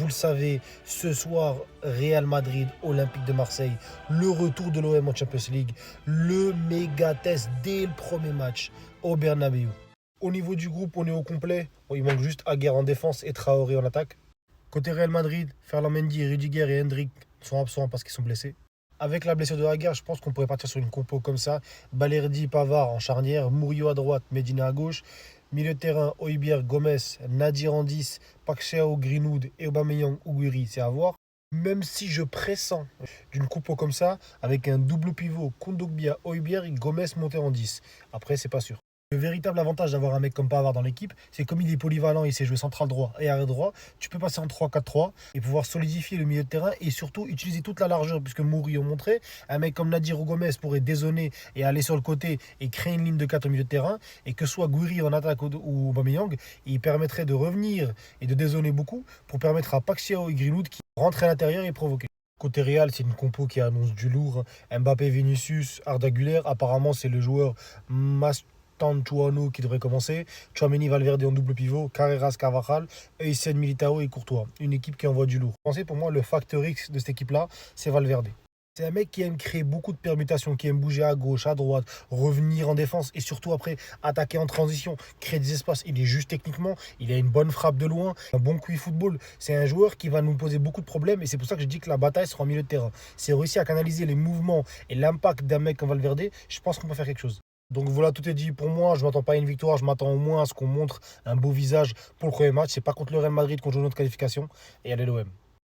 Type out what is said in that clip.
Vous le savez, ce soir, Real Madrid, Olympique de Marseille, le retour de l'OM en Champions League, le méga test dès le premier match au Bernabéu. Au niveau du groupe, on est au complet. Bon, il manque juste Aguerd en défense et Traoré en attaque. Côté Real Madrid, Ferland Mendy, Rudiger et Hendrik sont absents parce qu'ils sont blessés. Avec la blessure de Aguerd, je pense qu'on pourrait partir sur une compo comme ça. Balerdi, Pavard en charnière, Murillo à droite, Medina à gauche. Milieu de terrain, Højbjerg, Gomez, Nadir en 10, Paxiao, Greenwood et Aubameyang ou Gouiri, c'est à voir. Même si je pressens d'une compo comme ça, avec un double pivot, Kondogbia, Højbjerg, Gomez monté en 10. Après, c'est pas sûr. Le véritable avantage d'avoir un mec comme Pavard dans l'équipe, c'est comme il est polyvalent, il sait jouer central droit et arrière droit, tu peux passer en 3-4-3 et pouvoir solidifier le milieu de terrain et surtout utiliser toute la largeur, puisque Murillo montré, un mec comme Nadir ou Gomez pourrait dézonner et aller sur le côté et créer une ligne de 4 au milieu de terrain, et que ce soit Gouiri en attaque ou Aubameyang, il permettrait de revenir et de dézonner beaucoup pour permettre à Paxiao et Greenwood qui rentrent à l'intérieur et provoquer. Côté Real, c'est une compo qui annonce du lourd. Mbappé, Vinicius, Arda Güler, apparemment c'est le joueur Tantuano qui devrait commencer. Tchouaméni, Valverde en double pivot. Carreras, Carvajal, Eisen, Militao et Courtois. Une équipe qui envoie du lourd. Pensez pour moi, le facteur X de cette équipe-là, c'est Valverde. C'est un mec qui aime créer beaucoup de permutations, qui aime bouger à gauche, à droite, revenir en défense et surtout après attaquer en transition, créer des espaces. Il est juste techniquement, il a une bonne frappe de loin, un bon QI football. C'est un joueur qui va nous poser beaucoup de problèmes et c'est pour ça que je dis que la bataille sera en milieu de terrain. C'est réussir à canaliser les mouvements et l'impact d'un mec comme Valverde, je pense qu'on peut faire quelque chose. Donc voilà, tout est dit pour moi. Je ne m'attends pas à une victoire. Je m'attends au moins à ce qu'on montre un beau visage pour le premier match. C'est pas contre le Real Madrid qu'on joue notre qualification. Et allez l'OM.